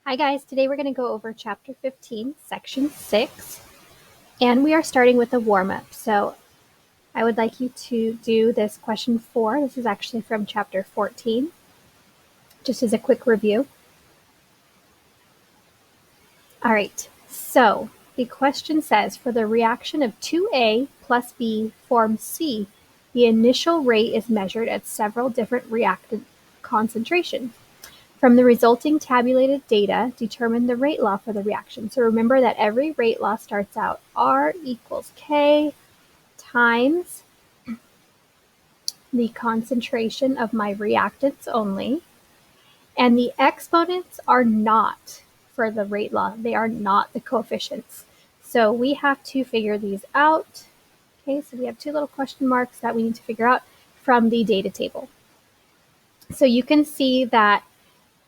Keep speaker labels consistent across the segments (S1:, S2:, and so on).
S1: Hi guys, today we're going to go over chapter 15, section 6, and we are starting with a warm-up. So I would like you to do this question 4. This is actually from chapter 14, just as a quick review. All right, so the question says, for the reaction of 2A plus B forms C, the initial rate is measured at several different reactant concentrations. From the resulting tabulated data, determine the rate law for the reaction. So remember that every rate law starts out R equals K times the concentration of my reactants only. And the exponents are not for the rate law. They are not the coefficients. So we have to figure these out. Okay, so we have two little question marks that we need to figure out from the data table. So you can see that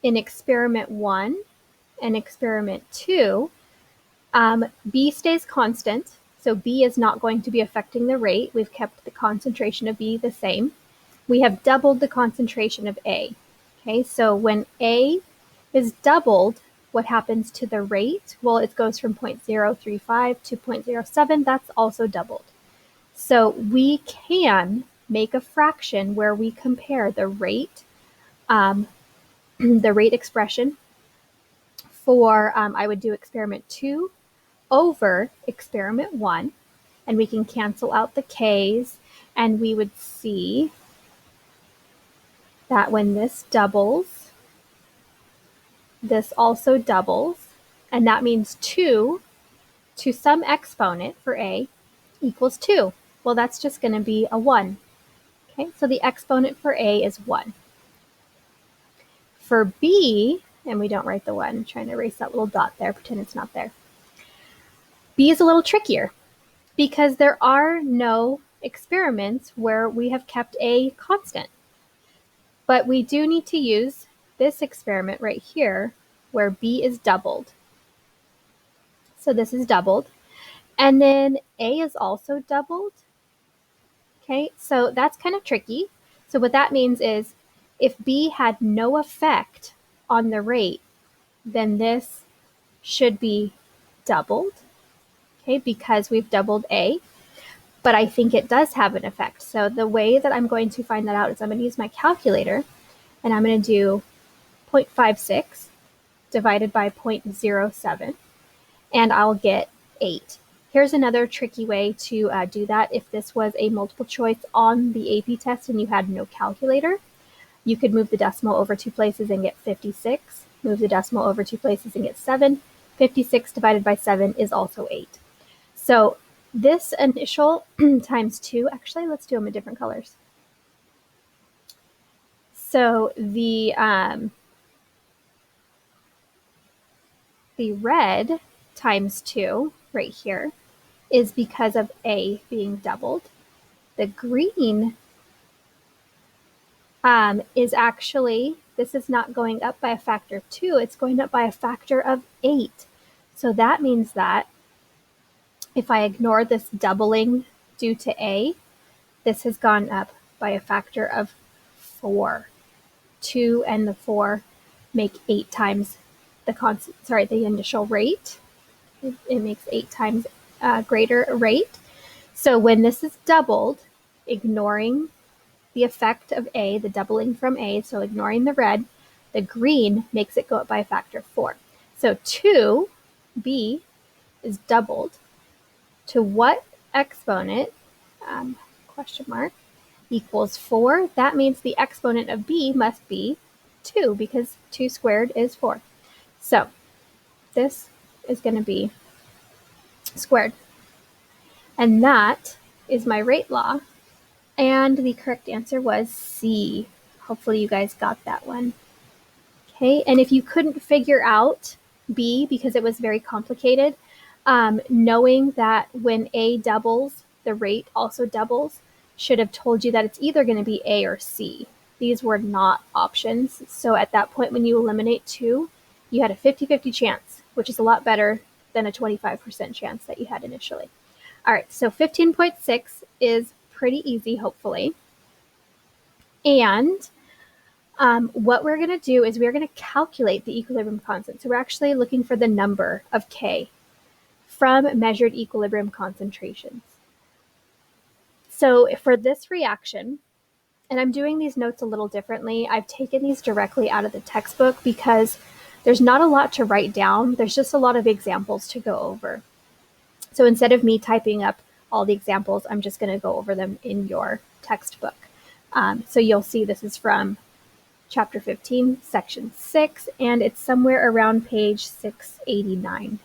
S1: in experiment 1 and experiment 2, B stays constant, so B is not going to be affecting the rate. We've kept the concentration of B the same. We have doubled the concentration of A. Okay, so when A is doubled, what happens to the rate? Well, it goes from 0.035 to 0.07. That's also doubled. So we can make a fraction where we compare the rate the rate expression for, I would do experiment 2 over experiment 1, and we can cancel out the K's, and we would see that when this doubles, this also doubles, and that means 2 to some exponent for A equals 2. Well, that's just going to be a 1. Okay, so the exponent for A is 1. For B, and we don't write the 1, I'm trying to erase that little dot there, pretend it's not there. B is a little trickier because there are no experiments where we have kept A constant. But we do need to use this experiment right here where B is doubled. So this is doubled. And then A is also doubled. Okay, so that's kind of tricky. So what that means is if B had no effect on the rate, then this should be doubled, okay, because we've doubled A. But I think it does have an effect. So the way that I'm going to find that out is I'm going to use my calculator, and I'm going to do 0.56 divided by 0.07, and I'll get 8. Here's another tricky way to do that. If this was a multiple choice on the AP test and you had no calculator, you could move the decimal over 2 places and get 56, move the decimal over 2 places and get 7. 56 divided by 7 is also 8. So this initial times 2, actually, let's do them in different colors. So the red times 2 right here is because of A being doubled. The green is actually, this is not going up by a factor of 2, it's going up by a factor of 8. So that means that if I ignore this doubling due to A, this has gone up by a factor of 4. 2 and the 4 make 8 times the initial rate. It makes 8 times greater rate. So when this is doubled, ignoring the effect of A, the doubling from A, so ignoring the red, the green makes it go up by a factor of 4. So 2B is doubled to what exponent, question mark, equals 4. That means the exponent of B must be 2 because 2 squared is 4. So this is going to be squared. And that is my rate law. And the correct answer was C. Hopefully you guys got that one. Okay, and if you couldn't figure out B because it was very complicated, knowing that when A doubles, the rate also doubles, should have told you that it's either going to be A or C. These were not options. So at that point, when you eliminate 2, you had a 50-50 chance, which is a lot better than a 25% chance that you had initially. All right, so 15.6 is pretty easy, hopefully. And What we're going to do is we're going to calculate the equilibrium constant. So we're actually looking for the number of K from measured equilibrium concentrations. So for this reaction, and I'm doing these notes a little differently, I've taken these directly out of the textbook because there's not a lot to write down. There's just a lot of examples to go over. So instead of me typing up all the examples, I'm just going to go over them in your textbook. So you'll see this is from chapter 15, section 6, and it's somewhere around page 689.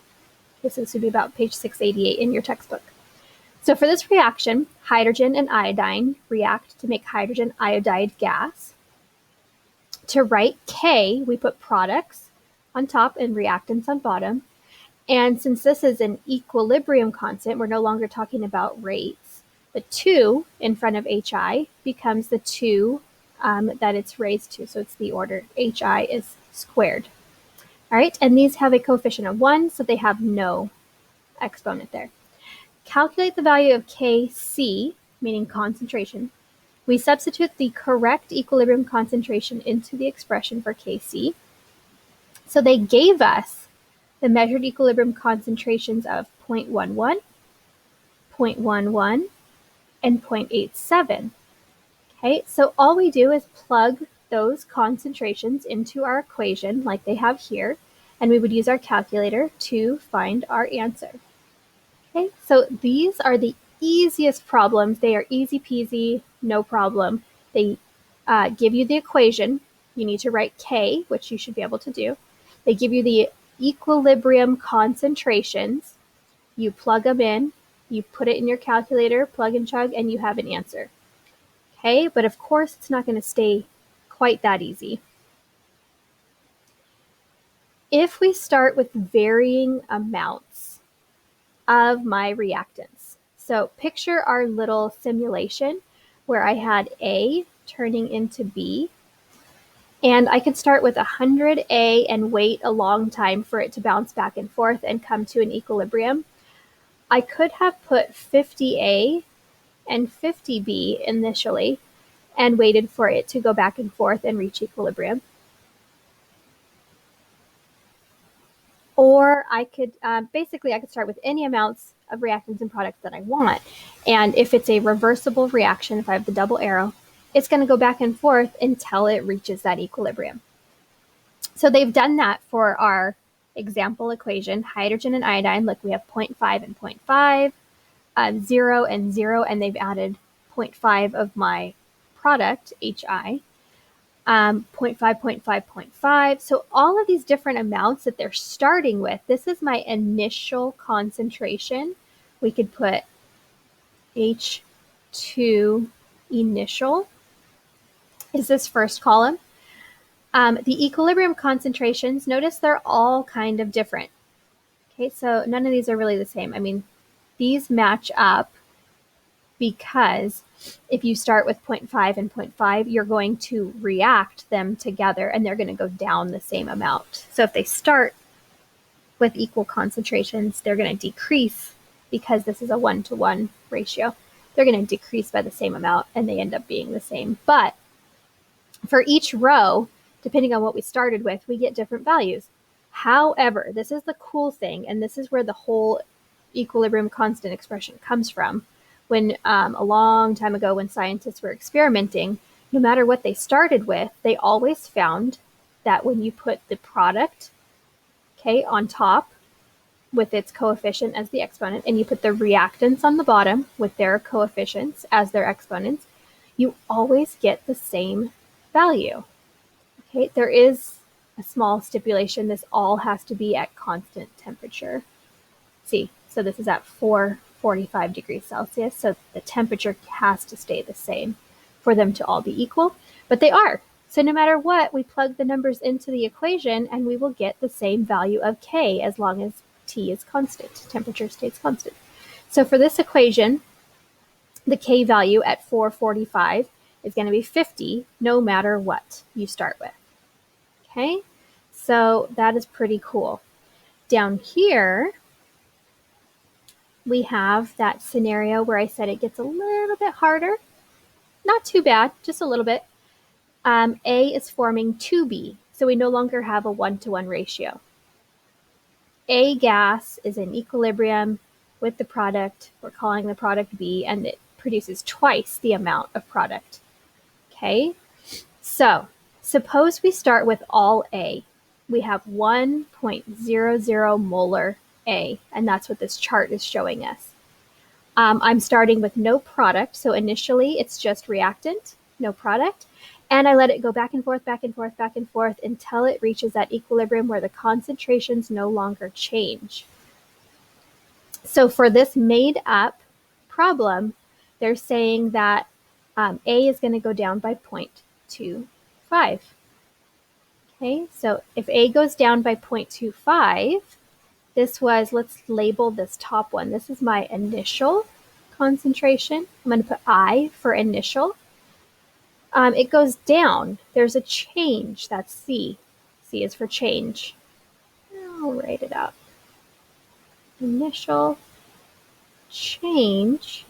S1: So this would be about page 688 in your textbook. So for this reaction, hydrogen and iodine react to make hydrogen iodide gas. To write K, we put products on top and reactants on bottom. And since this is an equilibrium constant, we're no longer talking about rates. The 2 in front of HI becomes the 2 that it's raised to. So it's the order. HI is squared. All right, and these have a coefficient of 1, so they have no exponent there. Calculate the value of Kc, meaning concentration. We substitute the correct equilibrium concentration into the expression for Kc. So they gave us the measured equilibrium concentrations of 0.11, 0.11, and 0.87. Okay, so all we do is plug those concentrations into our equation like they have here, and we would use our calculator to find our answer. Okay, so these are the easiest problems. They are easy peasy, no problem. They give you the equation. You need to write K, which you should be able to do. They give you the equilibrium concentrations. You plug them in, you put it in your calculator, plug and chug, and you have an answer. Okay, but of course it's not going to stay quite that easy. If we start with varying amounts of my reactants, so picture our little simulation where I had A turning into B, and I could start with 100A and wait a long time for it to bounce back and forth and come to an equilibrium. I could have put 50A and 50B initially and waited for it to go back and forth and reach equilibrium. Or I could, basically I could start with any amounts of reactants and products that I want. And if it's a reversible reaction, if I have the double arrow, it's going to go back and forth until it reaches that equilibrium. So they've done that for our example equation, hydrogen and iodine. Look, we have 0.5 and 0.5, 0 and 0, and they've added 0.5 of my product, HI, 0.5, 0.5, 0.5. So all of these different amounts that they're starting with, this is my initial concentration. We could put H2 initial is this first column. The equilibrium concentrations, notice they're all kind of different. Okay, so none of these are really the same. I mean, these match up because if you start with 0.5 and 0.5, you're going to react them together and they're going to go down the same amount. So if they start with equal concentrations, they're going to decrease because this is a 1-to-1 ratio. They're going to decrease by the same amount and they end up being the same. But for each row, depending on what we started with, we get different values. However, this is the cool thing, and this is where the whole equilibrium constant expression comes from. When a long time ago, when scientists were experimenting, no matter what they started with, they always found that when you put the product, okay, on top with its coefficient as the exponent, and you put the reactants on the bottom with their coefficients as their exponents, you always get the same value. Okay, there is a small stipulation. This all has to be at constant temperature. See, so this is at 445 degrees Celsius. So the temperature has to stay the same for them to all be equal, but they are. So no matter what, we plug the numbers into the equation and we will get the same value of K as long as T is constant, temperature stays constant. So for this equation, the K value at 445 is going to be 50 no matter what you start with. Okay, so that is pretty cool. Down here, we have that scenario where I said it gets a little bit harder. Not too bad, just a little bit. A is forming 2B, so we no longer have a 1-to-1 ratio. A gas is in equilibrium with the product. We're calling the product B, and it produces twice the amount of product. Okay, so suppose we start with all A. We have 1.00 molar A, and that's what this chart is showing us. I'm starting with no product, so initially it's just reactant, no product, and I let it go back and forth, back and forth, back and forth until it reaches that equilibrium where the concentrations no longer change. So for this made up problem, they're saying that A is going to go down by 0.25. Okay, so if A goes down by 0.25, this was, let's label this top one. This is my initial concentration. I'm going to put I for initial. It goes down. There's a change. That's C. C is for change. I'll write it out. Initial change.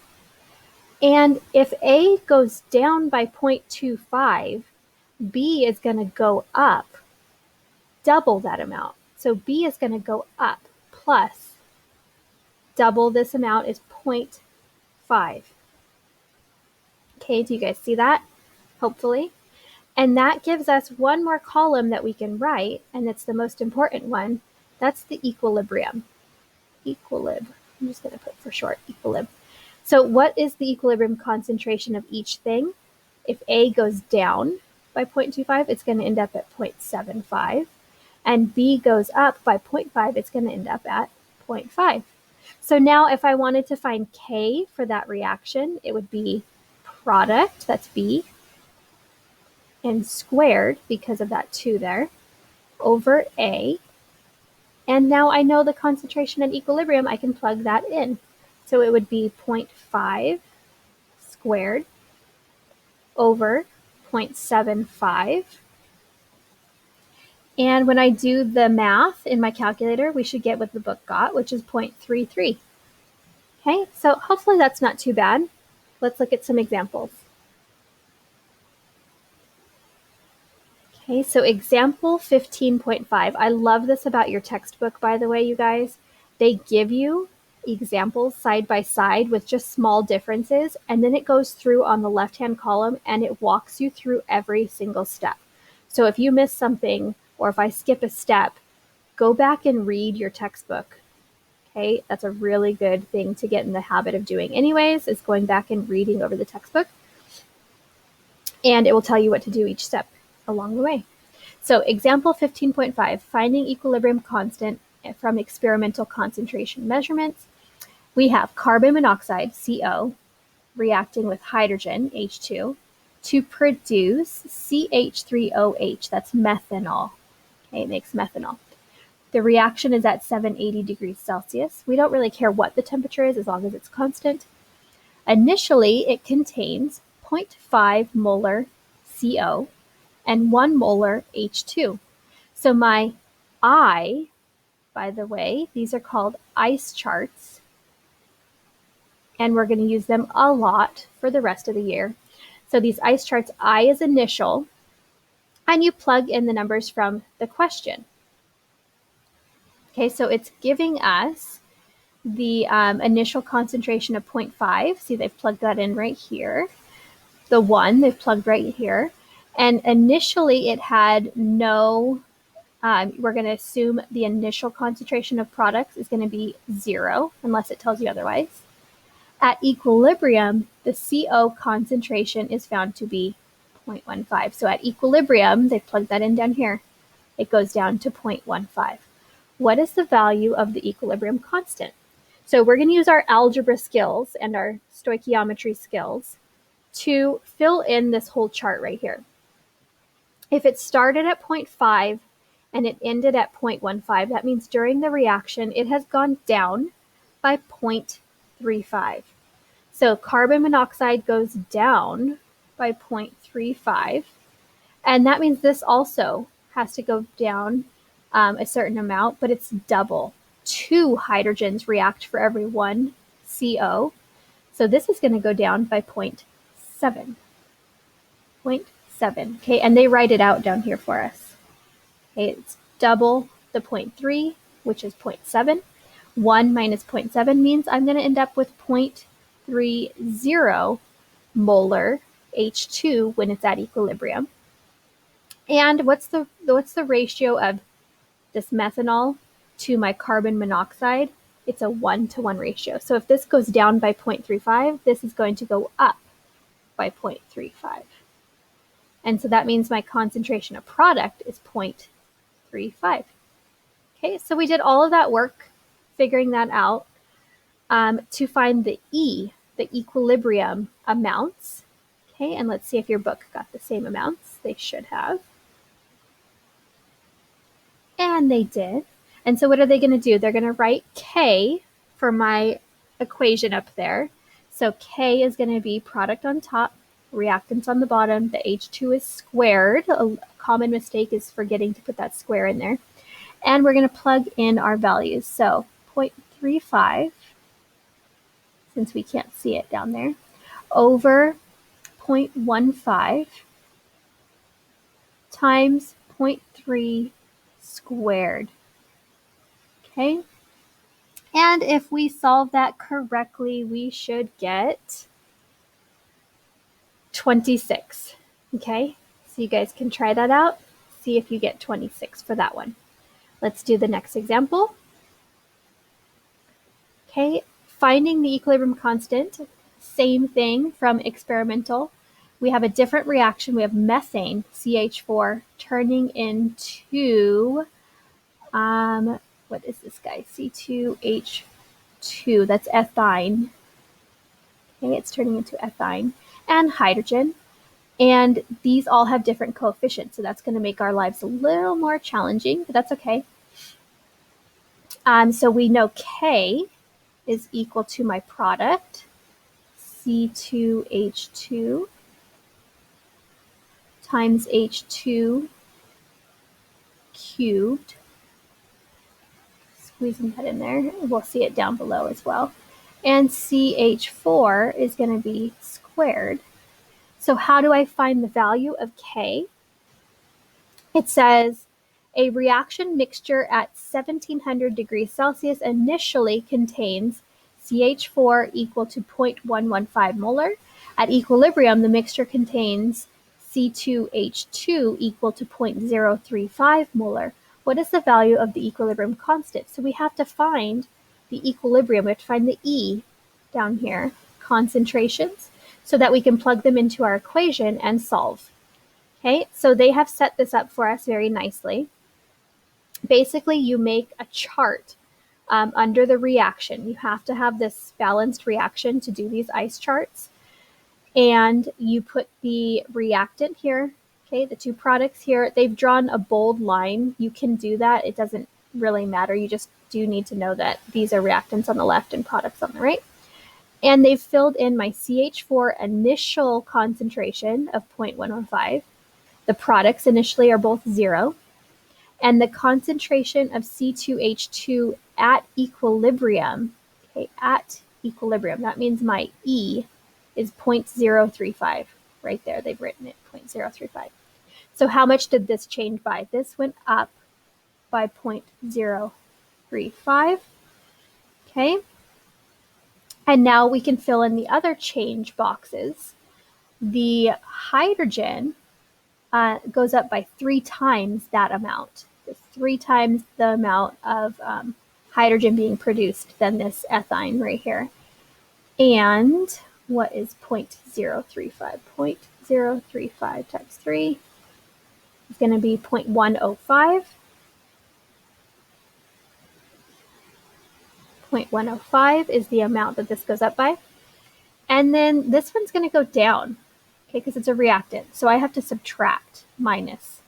S1: And if A goes down by 0.25, B is going to go up double that amount. So B is going to go up plus double this amount is 0.5. Okay, do you guys see that? Hopefully. And that gives us one more column that we can write, and it's the most important one. That's the equilibrium. Equilib. I'm just going to put for short, equilib. So what is the equilibrium concentration of each thing? If A goes down by 0.25, it's going to end up at 0.75. And B goes up by 0.5, it's going to end up at 0.5. So now if I wanted to find K for that reaction, it would be product, that's B, and squared, because of that 2 there, over A. And now I know the concentration at equilibrium, I can plug that in. So it would be 0.5 squared over 0.75. And when I do the math in my calculator, we should get what the book got, which is 0.33. Okay, so hopefully that's not too bad. Let's look at some examples. Okay, so example 15.5. I love this about your textbook, by the way, you guys. They give you examples side by side with just small differences, and then it goes through on the left-hand column and it walks you through every single step. So if you miss something, or if I skip a step, go back and read your textbook. Okay, that's a really good thing to get in the habit of doing anyways, is going back and reading over the textbook. And it will tell you what to do each step along the way. So example 15.5, finding equilibrium constant from experimental concentration measurements. We have carbon monoxide, CO, reacting with hydrogen, H2, to produce CH3OH, that's methanol. Okay, it makes methanol. The reaction is at 780 degrees Celsius. We don't really care what the temperature is as long as it's constant. Initially, it contains 0.5 molar CO and 1 molar H2. So my I, by the way, these are called ice charts, and we're going to use them a lot for the rest of the year. So these ice charts, I is initial, and you plug in the numbers from the question. Okay, so it's giving us the initial concentration of 0.5. See, they've plugged that in right here. The 1, they've plugged right here. And initially it had no, we're going to assume the initial concentration of products is going to be 0, unless it tells you otherwise. At equilibrium, the CO concentration is found to be 0.15. So at equilibrium, they plugged that in down here, it goes down to 0.15. What is the value of the equilibrium constant? So we're going to use our algebra skills and our stoichiometry skills to fill in this whole chart right here. If it started at 0.5 and it ended at 0.15, that means during the reaction, it has gone down by 0.35. So carbon monoxide goes down by 0.35, and that means this also has to go down a certain amount, but it's double. 2 hydrogens react for every 1 CO. So this is going to go down by 0.7. 0.7. Okay, and they write it out down here for us. Okay, it's double the 0.3, which is 0.7. 1 minus 0.7 means I'm going to end up with 0.30 molar H2 when it's at equilibrium. And what's the ratio of this methanol to my carbon monoxide? It's a 1-to-1 ratio. So if this goes down by 0.35, this is going to go up by 0.35. And so that means my concentration of product is 0.35. Okay, so we did all of that work figuring that out to find the equilibrium amounts. Okay, and let's see if your book got the same amounts. They should have. And they did. And so what are they going to do? They're going to write K for my equation up there. So K is going to be product on top, reactants on the bottom. The H2 is squared. A common mistake is forgetting to put that square in there. And we're going to plug in our values. So 0.35, since we can't see it down there, over 0.15 times 0.3 squared. Okay, and if we solve that correctly, we should get 26. Okay, so you guys can try that out. See if you get 26 for that one. Let's do the next example. Okay, finding the equilibrium constant, same thing from experimental. We have a different reaction. We have methane, CH4, turning into, what is this guy? C2H2, that's ethine. Okay, it's turning into ethine and hydrogen. And these all have different coefficients, so that's going to make our lives a little more challenging, but that's okay. So we know K is equal to my product, C2H2 times H2 cubed. Squeezing that in there. We'll see it down below as well. And CH4 is going to be squared. So how do I find the value of K? It says a reaction mixture at 1700 degrees Celsius initially contains CH4 equal to 0.115 molar. At equilibrium, the mixture contains C2H2 equal to 0.035 molar. What is the value of the equilibrium constant? So we have to find the equilibrium. We have to find the E down here, concentrations, so that we can plug them into our equation and solve. Okay, so they have set this up for us very nicely. Basically, you make a chart under the reaction. You have to have this balanced reaction to do these ice charts. And you put the reactant here, okay, the two products here. They've drawn a bold line. You can do that. It doesn't really matter. You just do need to know that these are reactants on the left and products on the right. And they've filled in my CH4 initial concentration of 0.115. The products initially are both 0. And the concentration of C2H2 at equilibrium, okay, at equilibrium, that means my E is 0.035. Right there, they've written it, 0.035. So how much did this change by? This went up by 0.035. Okay. And now we can fill in the other change boxes. The hydrogen goes up by 3 times that amount. 3 times the amount of hydrogen being produced than this ethine right here. And what is 0.035? 0.035 times 3 is going to be 0.105. 0.105 is the amount that this goes up by. And then this one's going to go down, okay, because it's a reactant. So I have to subtract, minus.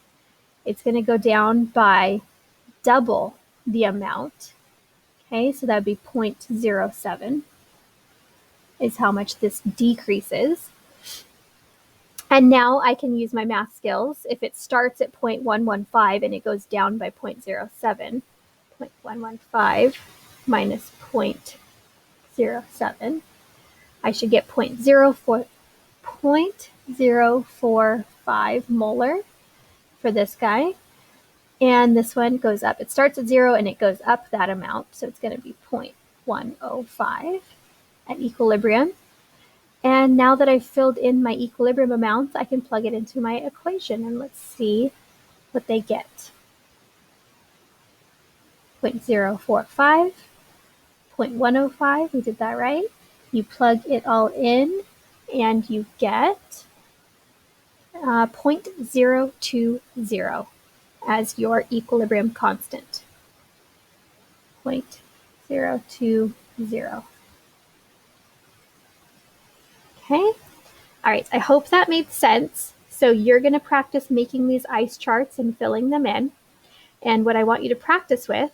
S1: It's going to go down by double the amount. Okay, so that would be 0.07 is how much this decreases. And now I can use my math skills. If it starts at 0.115 and it goes down by 0.07, 0.115 minus 0.07, I should get 0.04, 0.045 molar for this guy. And this one goes up. It starts at 0 and it goes up that amount. So it's going to be 0.105 at equilibrium. And now that I've filled in my equilibrium amounts, I can plug it into my equation. And let's see what they get. 0.045, 0.105, we did that right. You plug it all in and you get 0.020 as your equilibrium constant. 0.020. Okay, all right, I hope that made sense. So you're going to practice making these ice charts and filling them in. And what I want you to practice with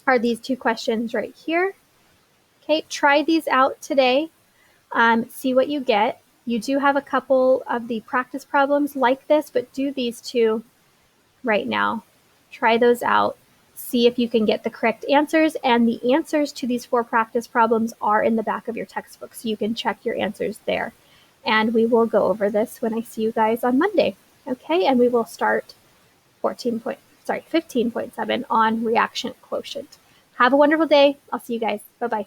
S1: are these two questions right here. Okay, try these out today. See what you get. You do have a couple of the practice problems like this, but do these two right now. Try those out. See if you can get the correct answers. And the answers to these 4 practice problems are in the back of your textbook, so you can check your answers there. And we will go over this when I see you guys on Monday. Okay, and we will start 15.7 on reaction quotient. Have a wonderful day. I'll see you guys. Bye-bye.